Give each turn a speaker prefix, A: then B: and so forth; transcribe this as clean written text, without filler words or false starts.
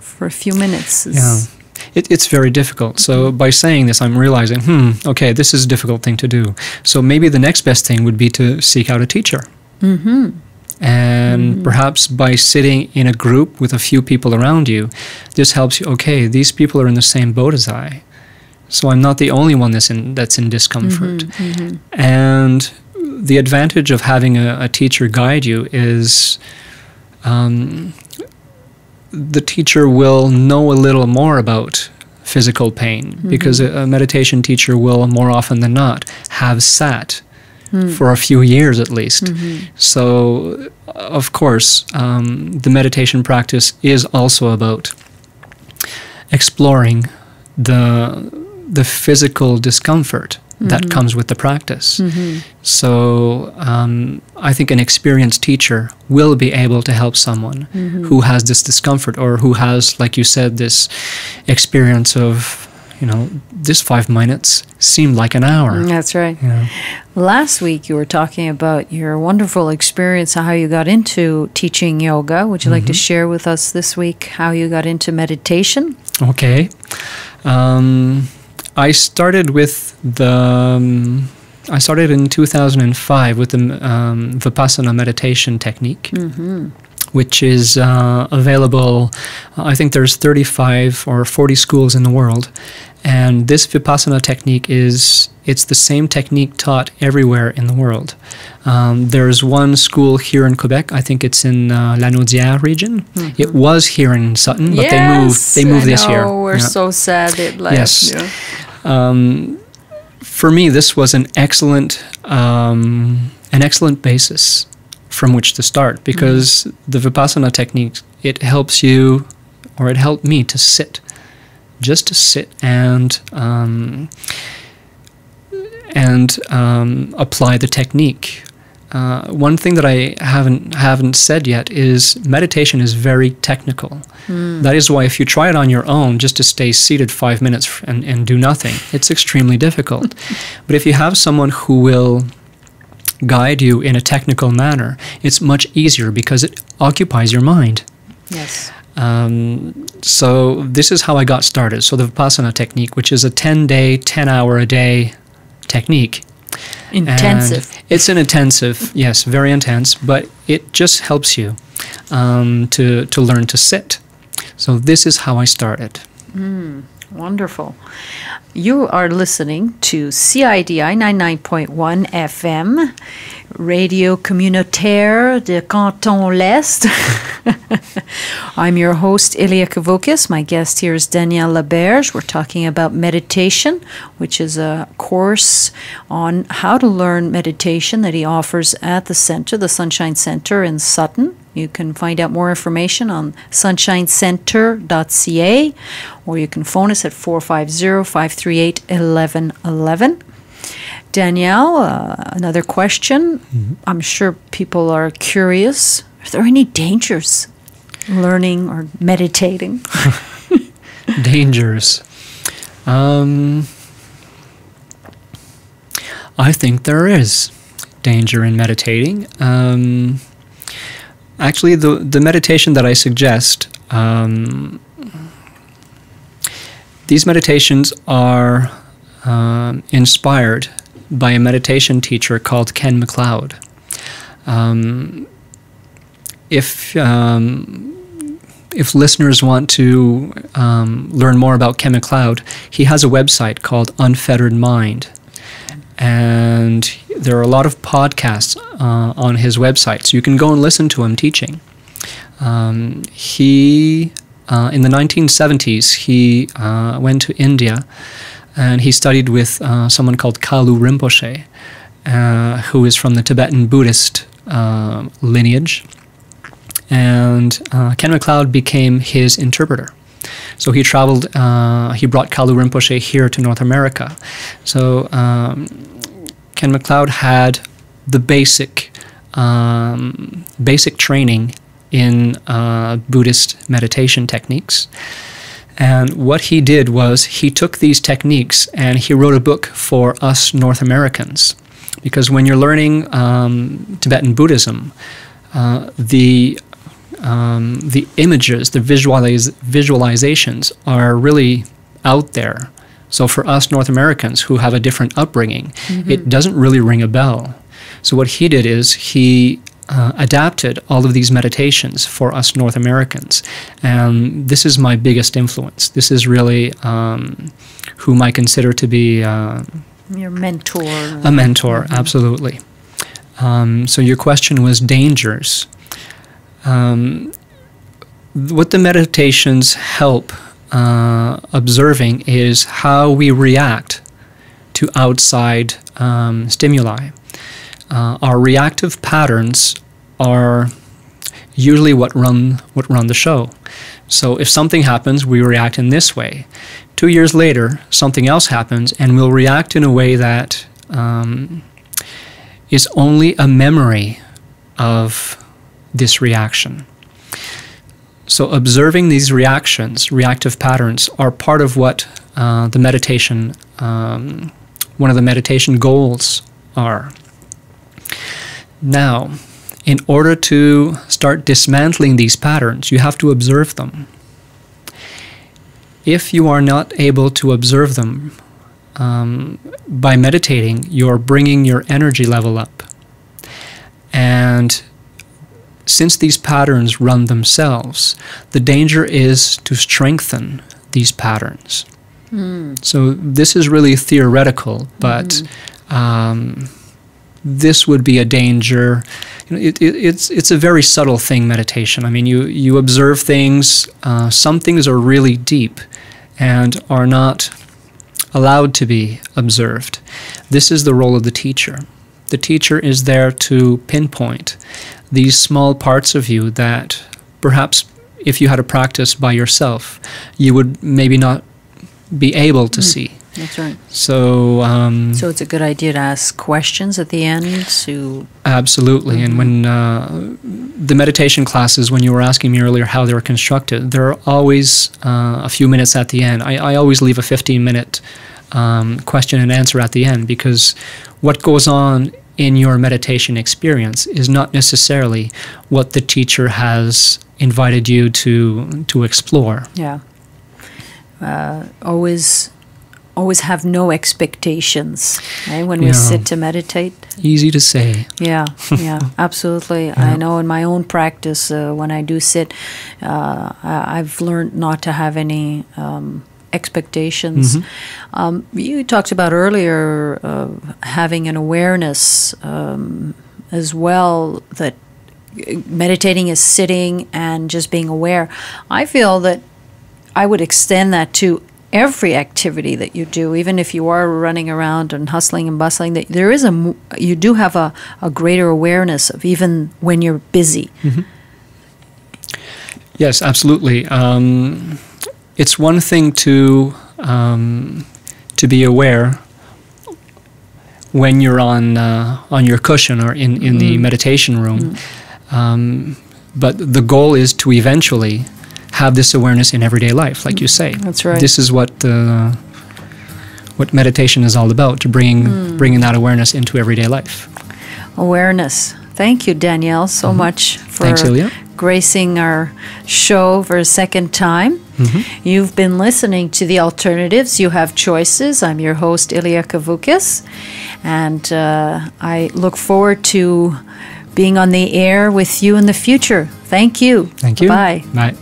A: for a few minutes.
B: Yeah. It's very difficult. So by saying this, I'm realizing, okay, this is a difficult thing to do. So maybe the next best thing would be to seek out a teacher. And perhaps by sitting in a group with a few people around you, this helps you, okay, these people are in the same boat as I. So I'm not the only one that's in discomfort. And the advantage of having a teacher guide you is the teacher will know a little more about physical pain, because a meditation teacher will, more often than not, have sat for a few years at least. So, of course, the meditation practice is also about exploring the physical discomfort that comes with the practice. So I think an experienced teacher will be able to help someone who has this discomfort, or who has, like you said, this experience of, this 5 minutes seemed like an hour.
A: That's right. Last week you were talking about your wonderful experience, how you got into teaching yoga. Would you like to share with us this week how you got into meditation?
B: Okay. I started in 2005 with the Vipassana meditation technique, which is available. I think there's 35 or 40 schools in the world, and this Vipassana technique it's the same technique taught everywhere in the world. There's one school here in Quebec. I think it's in Lanaudière region. It was here in Sutton, but they moved this year.
A: We're so sad it left.
B: Yes. For me, this was an excellent basis from which to start, because the Vipassana technique, it helps you, or it helped me to sit, just to sit and apply the technique. One thing that I haven't said yet is meditation is very technical. That is why if you try it on your own, just to stay seated 5 minutes and do nothing, it's extremely difficult. But if you have someone who will guide you in a technical manner, it's much easier because it occupies your mind.
A: Yes.
B: So this is how I got started. So the Vipassana technique, which is a 10-day, 10-hour-a-day technique.
A: Intensive.
B: And it's an intensive, yes, very intense, but it just helps you to learn to sit. So this is how I started.
A: Wonderful. You are listening to CIDI 99.1 FM, Radio Communautaire de Canton l'Est. I'm your host, Elia Kavokis. My guest here is Danielle Laberge. We're talking about meditation, which is a course on how to learn meditation that he offers at the center, the Sunshine Center in Sutton. You can find out more information on sunshinecenter.ca, or you can phone us at 450-538-1111. Danielle, another question. I'm sure people are curious. Are there any dangers learning or meditating?
B: Dangers. I think there is danger in meditating. Actually, the meditation that I suggest, these meditations are inspired by a meditation teacher called Ken MacLeod. If listeners want to learn more about Ken MacLeod, he has a website called Unfettered Mind. And there are a lot of podcasts on his website, so you can go and listen to him teaching. He, in the 1970s, he went to India, and he studied with someone called Kalu Rinpoche, who is from the Tibetan Buddhist lineage. And Ken MacLeod became his interpreter. So he traveled, he brought Kalu Rinpoche here to North America. So Ken MacLeod had the basic training in Buddhist meditation techniques. And what he did was he took these techniques and he wrote a book for us North Americans. Because when you're learning Tibetan Buddhism, the the images, the visualizations are really out there. So for us North Americans who have a different upbringing, it doesn't really ring a bell. So what he did is he adapted all of these meditations for us North Americans. And this is my biggest influence. This is really whom I consider to be
A: your mentor.
B: A mentor, absolutely. So your question was dangers. What the meditations help observing is how we react to outside stimuli. Our reactive patterns are usually what run the show. So if something happens, we react in this way. 2 years later, something else happens, and we'll react in a way that is only a memory of this reaction. So observing these reactions, reactive patterns, are part of what the meditation, one of the meditation goals are. Now, in order to start dismantling these patterns, you have to observe them. If you are not able to observe them by meditating, you're bringing your energy level up. And since these patterns run themselves, the danger is to strengthen these patterns. So this is really theoretical, but this would be a danger. You know, it's a very subtle thing, meditation. I mean, you observe things. Some things are really deep and are not allowed to be observed. This is the role of the teacher. The teacher is there to pinpoint these small parts of you that perhaps if you had a practice by yourself, you would maybe not be able to see.
A: That's right.
B: So
A: so it's a good idea to ask questions at the end to...
B: Absolutely. And when the meditation classes, when you were asking me earlier how they were constructed, there are always a few minutes at the end. I always leave a 15-minute question and answer at the end, because what goes on in your meditation experience is not necessarily what the teacher has invited you to explore.
A: Yeah. Always have no expectations, right? When we sit to meditate.
B: Easy to say.
A: Yeah, absolutely. Yeah. I know in my own practice, when I do sit, I've learned not to have any expectations. You talked about earlier having an awareness as well, that meditating is sitting and just being aware. I feel that I would extend that to every activity that you do, even if you are running around and hustling and bustling, that there is you do have a greater awareness of even when you're busy.
B: Yes, absolutely. It's one thing to be aware when you're on your cushion or in the meditation room, but the goal is to eventually have this awareness in everyday life, like you say.
A: That's right.
B: This is what meditation is all about, to bringing that awareness into everyday life.
A: Awareness. Thank you, Danielle, so much for
B: Thanks, Ilya.
A: gracing our show for a second time. You've been listening to The Alternatives. You Have Choices. I'm your host, Ilya Kavukis, and I look forward to being on the air with you in the future. Thank you.
B: Thank you.
A: Bye.
B: Bye.